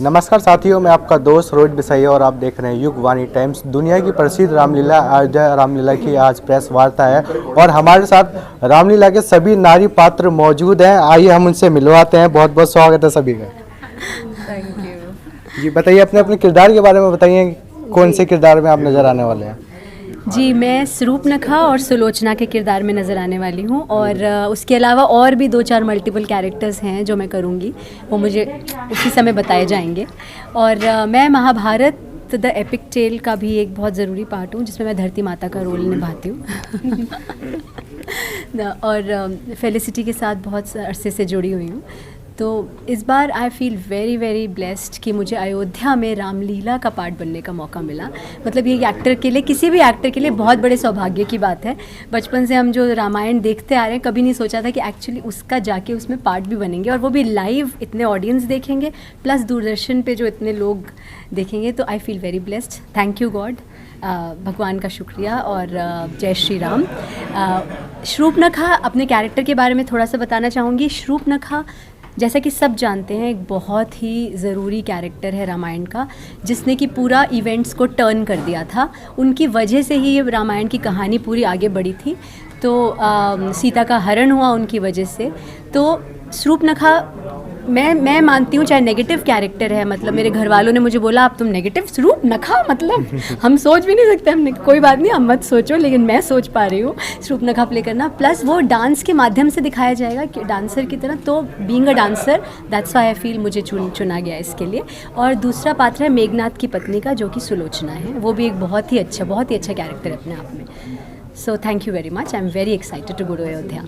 नमस्कार साथियों, मैं आपका दोस्त रोहित बिसैया और आप देख रहे हैं युगवाणी टाइम्स। दुनिया की प्रसिद्ध रामलीला अयोध्या रामलीला की आज प्रेस वार्ता है और हमारे साथ रामलीला के सभी नारी पात्र मौजूद हैं। आइए हम उनसे मिलवाते हैं। बहुत बहुत स्वागत है सभी का। Thank you. जी बताइए, अपने अपने किरदार के बारे में बताइए, कौन से किरदार में आप नज़र आने वाले हैं? जी, मैं स्वरूपनखा और सुलोचना के किरदार में नज़र आने वाली हूँ और उसके अलावा और भी 2-4 मल्टीपल कैरेक्टर्स हैं जो मैं करूँगी, वो मुझे उसी समय बताए जाएंगे। और मैं महाभारत द एपिक टेल का भी एक बहुत ज़रूरी पार्ट हूँ जिसमें मैं धरती माता का रोल निभाती हूँ। और फेलिसिटी के साथ बहुत अरसे से जुड़ी हुई हूँ। तो इस बार I feel very very blessed कि मुझे अयोध्या में रामलीला का पार्ट बनने का मौका मिला। मतलब ये एक्टर के लिए, किसी भी एक्टर के लिए बहुत बड़े सौभाग्य की बात है। बचपन से हम जो रामायण देखते आ रहे हैं, कभी नहीं सोचा था कि एक्चुअली उसका जाके उसमें पार्ट भी बनेंगे और वो भी लाइव इतने ऑडियंस देखेंगे, प्लस दूरदर्शन पे जो इतने लोग देखेंगे। तो आई feel very blessed. Thank you God, भगवान का शुक्रिया और जय श्री राम। शूर्पणखा, अपने कैरेक्टर के बारे में थोड़ा सा बताना चाहूँगी। शूर्पणखा जैसा कि सब जानते हैं एक बहुत ही ज़रूरी कैरेक्टर है रामायण का, जिसने कि पूरा इवेंट्स को टर्न कर दिया था। उनकी वजह से ही ये रामायण की कहानी पूरी आगे बढ़ी थी। तो सीता का हरण हुआ उनकी वजह से। तो शूर्पणखा मैं मानती हूँ, चाहे नेगेटिव कैरेक्टर है, मतलब मेरे घर वालों ने मुझे बोला आप तुम नेगेटिव शूर्पणखा, मतलब हम सोच भी नहीं सकते। हमने कोई बात नहीं, आप मत सोचो, लेकिन मैं सोच पा रही हूँ शूर्पणखा प्ले करना। प्लस वो डांस के माध्यम से दिखाया जाएगा कि डांसर की तरह। तो being a dancer, that's why I feel मुझे चुना गया इसके लिए। और दूसरा पात्र है मेघनाथ की पत्नी का, जो कि सुलोचना है। वो भी एक बहुत ही अच्छा कैरेक्टर है अपने आप में। So thank you very much. I am very excited to go to Ayodhya.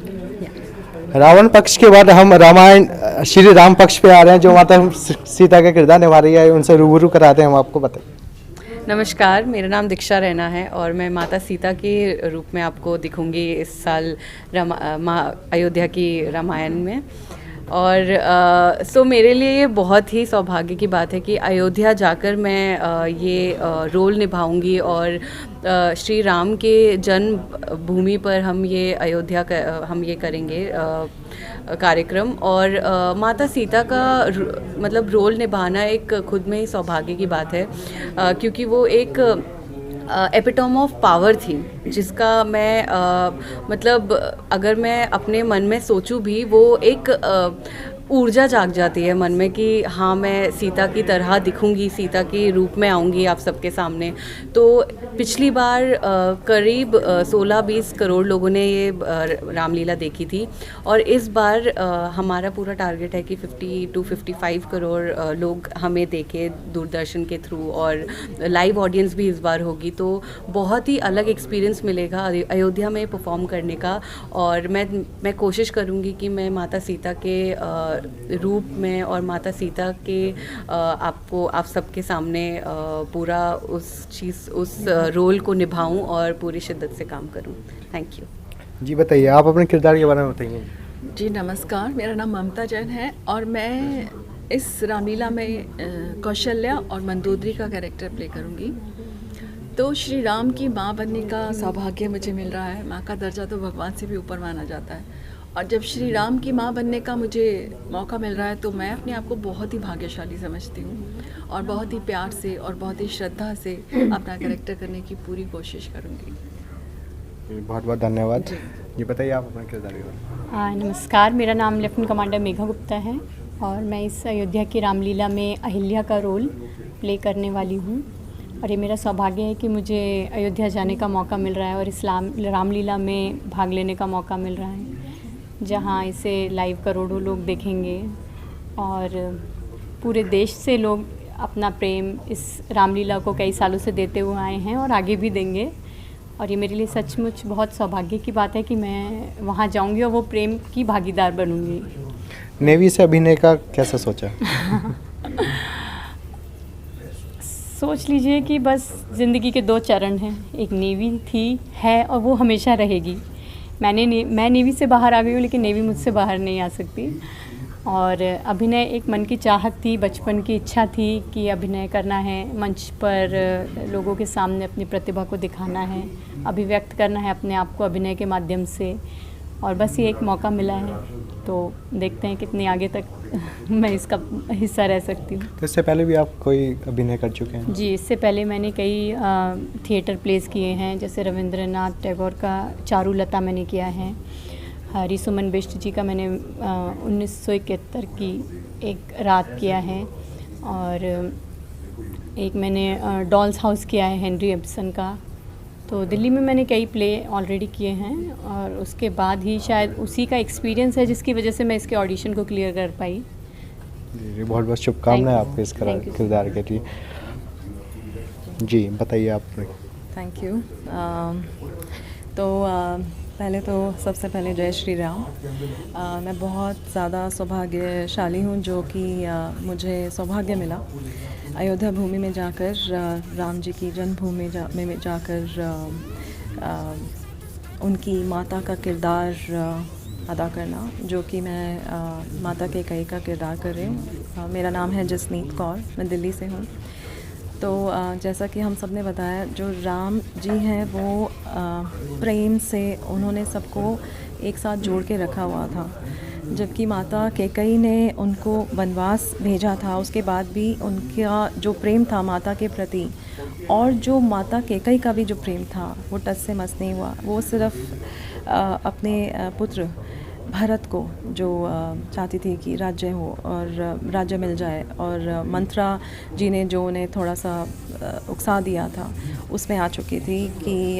Ravan पक्ष के बाद हम रामायण श्री राम पक्ष पे आ रहे हैं, जो माता सीता का किरदार निभा रही है। उनसे रूबरू कराते हैं हम आपको। बताइए। नमस्कार, मेरा नाम दीक्षा रैना है और मैं माता सीता के रूप में आपको दिखूंगी इस साल अयोध्या की रामायण में। और सो मेरे लिए ये बहुत ही सौभाग्य की बात है कि अयोध्या जाकर मैं ये रोल निभाऊंगी और श्री राम के जन्म भूमि पर हम ये करेंगे कार्यक्रम। और माता सीता का मतलब रोल निभाना एक खुद में ही सौभाग्य की बात है, क्योंकि वो एक एपिटोम ऑफ पावर थी, जिसका मैं मतलब अगर मैं अपने मन में सोचूं भी, वो एक ऊर्जा जाग जाती है मन में कि हाँ, मैं सीता की तरह दिखूंगी, सीता के रूप में आऊँगी आप सबके सामने। तो पिछली बार करीब 16-20 करोड़ लोगों ने ये रामलीला देखी थी और इस बार हमारा पूरा टारगेट है कि 50-55 करोड़ लोग हमें देखें दूरदर्शन के थ्रू, और लाइव ऑडियंस भी इस बार होगी। तो बहुत ही अलग एक्सपीरियंस मिलेगा अयोध्या में परफॉर्म करने का। और मैं कोशिश करूँगी कि मैं माता सीता के रूप में और माता सीता के आप सबके सामने पूरा उस रोल को निभाऊं और पूरी शिद्दत से काम करूं। Thank you. जी बताइए, आप अपने किरदार के बारे में बताइए। जी नमस्कार, मेरा नाम ममता जैन है और मैं इस रामलीला में कौशल्या और मंदोदरी का कैरेक्टर प्ले करूंगी। तो श्री राम की माँ बनने का सौभाग्य मुझे मिल रहा है। माँ का दर्जा तो भगवान से भी ऊपर माना जाता है, और जब श्री राम की माँ बनने का मुझे मौका मिल रहा है तो मैं अपने आप को बहुत ही भाग्यशाली समझती हूँ और बहुत ही प्यार से और बहुत ही श्रद्धा से अपना कैरेक्टर करने की पूरी कोशिश करूँगी। बहुत बहुत धन्यवाद। ये बताइए आप अपना किरदार के बारे में। नमस्कार, मेरा नाम लेफ्टिनेंट कमांडर मेघा गुप्ता है और मैं इस अयोध्या की रामलीला में अहिल्या का रोल प्ले करने वाली हूँ। और ये मेरा सौभाग्य है कि मुझे अयोध्या जाने का मौका मिल रहा है और इस रामलीला में भाग लेने का मौका मिल रहा है, जहाँ इसे लाइव करोड़ों लोग देखेंगे और पूरे देश से लोग अपना प्रेम इस रामलीला को कई सालों से देते हुए आए हैं और आगे भी देंगे। और ये मेरे लिए सचमुच बहुत सौभाग्य की बात है कि मैं वहाँ जाऊँगी और वो प्रेम की भागीदार बनूँगी। नेवी से अभिनय का कैसे सोचा? सोच लीजिए कि बस ज़िंदगी के 2 चरण हैं, एक नेवी थी, है और वो हमेशा रहेगी। मैं नेवी से बाहर आ गई हूँ, लेकिन नेवी मुझसे बाहर नहीं आ सकती। और अभिनय एक मन की चाहत थी, बचपन की इच्छा थी कि अभिनय करना है, मंच पर लोगों के सामने अपनी प्रतिभा को दिखाना है, अभिव्यक्त करना है अपने आप को अभिनय के माध्यम से। और बस ये एक मौका मिला है, तो देखते हैं कितने आगे तक मैं इसका हिस्सा रह सकती हूँ। तो इससे पहले भी आप कोई अभिनय कर चुके हैं? जी, इससे पहले मैंने कई थिएटर प्लेस किए हैं, जैसे रविंद्रनाथ टैगोर का चारुलता मैंने किया है, हरि सुमन बिष्ट जी का मैंने 1971 की एक रात किया है, और एक मैंने डॉल्स हाउस किया है हेनरी इब्सन का। तो दिल्ली में मैंने कई प्ले ऑलरेडी किए हैं, और उसके बाद ही शायद उसी का एक्सपीरियंस है जिसकी वजह से मैं इसके ऑडिशन को क्लियर कर पाई। जी, बहुत बहुत शुभकामनाएं आपके इस Thank you. किरदार के लिए। जी बताइए आप। Thank you. तो पहले तो सबसे पहले जय श्री राम। मैं बहुत ज़्यादा सौभाग्यशाली हूँ जो कि मुझे सौभाग्य मिला अयोध्या भूमि में जाकर, राम जी की जन्मभूमि में जाकर उनकी माता का किरदार अदा करना, जो कि मैं माता कैकेयी का किरदार कर रही हूँ। मेरा नाम है जसनीत कौर, मैं दिल्ली से हूँ। तो जैसा कि हम सब ने बताया, जो राम जी हैं वो प्रेम से उन्होंने सबको एक साथ जोड़ के रखा हुआ था। जबकि माता कैकेयी ने उनको वनवास भेजा था, उसके बाद भी उनका जो प्रेम था माता के प्रति, और जो माता कैकेयी का भी जो प्रेम था वो टस से मस नहीं हुआ। वो सिर्फ अपने पुत्र भरत को जो चाहती थी कि राज्य हो और राज्य मिल जाए, और मंत्रा जी ने जो उन्हें थोड़ा सा उकसा दिया था उसमें आ चुकी थी कि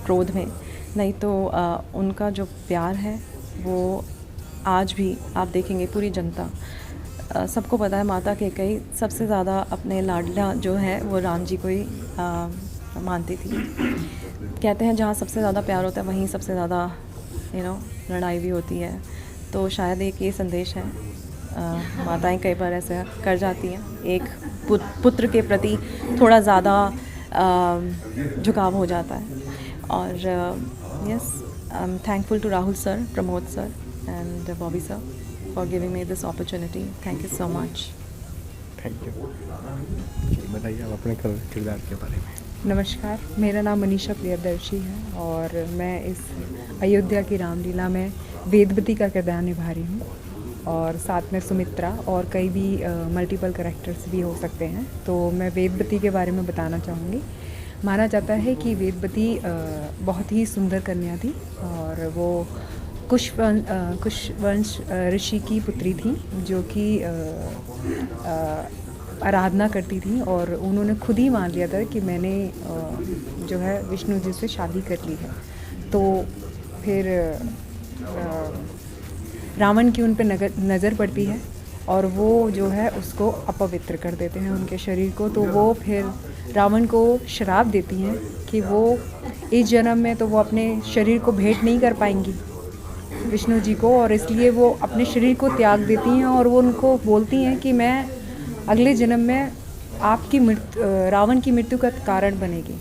क्रोध में, नहीं तो उनका जो प्यार है वो आज भी आप देखेंगे पूरी जनता सबको पता है। माता कैकेयी सबसे ज़्यादा अपने लाडला जो है वो राम जी को ही मानती थी। कहते हैं जहाँ सबसे ज़्यादा प्यार होता है वहीं सबसे ज़्यादा लड़ाई भी होती है। तो शायद एक ये संदेश है, माताएं कई बार ऐसा कर जाती हैं, एक पुत्र के प्रति थोड़ा ज़्यादा झुकाव हो जाता है। और yes, I am thankful to Rahul sir, Pramod sir and Bobby sir for giving me this opportunity. Thank you so much. Thank you. बताइए आप अपने किरदार के बारे में। नमस्कार, मेरा नाम मनीषा प्रियदर्शी है और मैं इस अयोध्या की रामलीला में वेदवती का किरदार निभा रही हूँ, और साथ में सुमित्रा और कई भी मल्टीपल कैरेक्टर्स भी हो सकते हैं। तो मैं वेदवती के बारे में बताना चाहूँगी। माना जाता है कि वेदवती बहुत ही सुंदर कन्या थी, और वो कुशवंश ऋषि की पुत्री थी, जो कि आराधना करती थी, और उन्होंने खुद ही मान लिया था कि मैंने जो है विष्णु जी से शादी कर ली है। तो फिर रावण की उन पर नज़र पड़ती है, और वो जो है उसको अपवित्र कर देते हैं उनके शरीर को। तो वो फिर रावण को श्राप देती हैं कि वो इस जन्म में तो वो अपने शरीर को भेंट नहीं कर पाएंगी विष्णु जी को, और इसलिए वो अपने शरीर को त्याग देती हैं, और वो उनको बोलती हैं कि मैं अगले जन्म में आपकी रावण की मृत्यु का कारण बनेगी।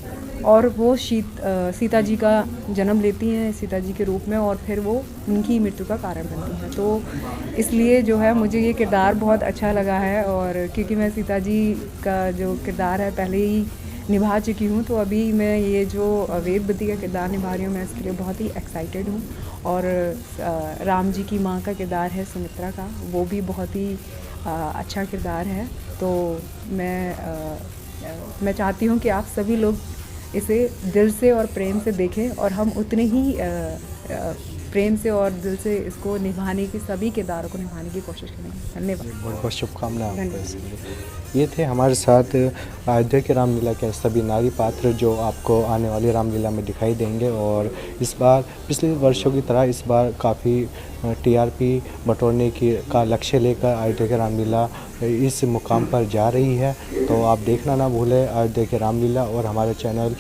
और वो सीता जी का जन्म लेती हैं सीता जी के रूप में, और फिर वो उनकी मृत्यु का कारण बनती हैं। तो इसलिए जो है मुझे ये किरदार बहुत अच्छा लगा है, और क्योंकि मैं सीता जी का जो किरदार है पहले ही निभा चुकी हूँ, तो अभी मैं ये जो वेदवती का किरदार निभा रही हूँ, मैं इसके लिए बहुत ही एक्साइटेड हूँ। और राम जी की माँ का किरदार है सुमित्रा का, वो भी बहुत ही अच्छा किरदार है। तो मैं चाहती हूँ कि आप सभी लोग इसे दिल से और प्रेम से देखें, और हम उतने ही प्रेम से और दिल से इसको निभाने की, सभी किरदारों को निभाने की कोशिश करेंगे। धन्यवाद। बहुत बहुत शुभकामनाएं आपको इसके लिए। ये थे हमारे साथ अयोध्या की रामलीला के सभी नारी पात्र जो आपको आने वाली रामलीला में दिखाई देंगे। और इस बार पिछले वर्षों की तरह इस बार काफ़ी टीआरपी बटोरने का लक्ष्य लेकर अयोध्या की रामलीला इस मुकाम पर जा रही है। तो आप देखना ना भूलें अयोध्या की रामलीला, और हमारे चैनल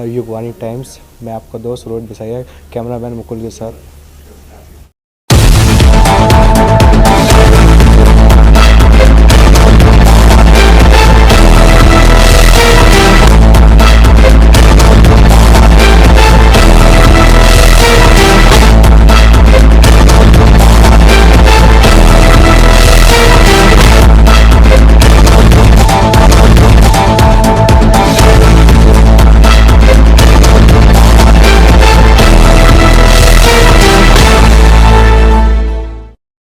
युगवाणी टाइम्स में आपका दोस्त रोहित बिसाइया, कैमरामैन मुकुल के साथ।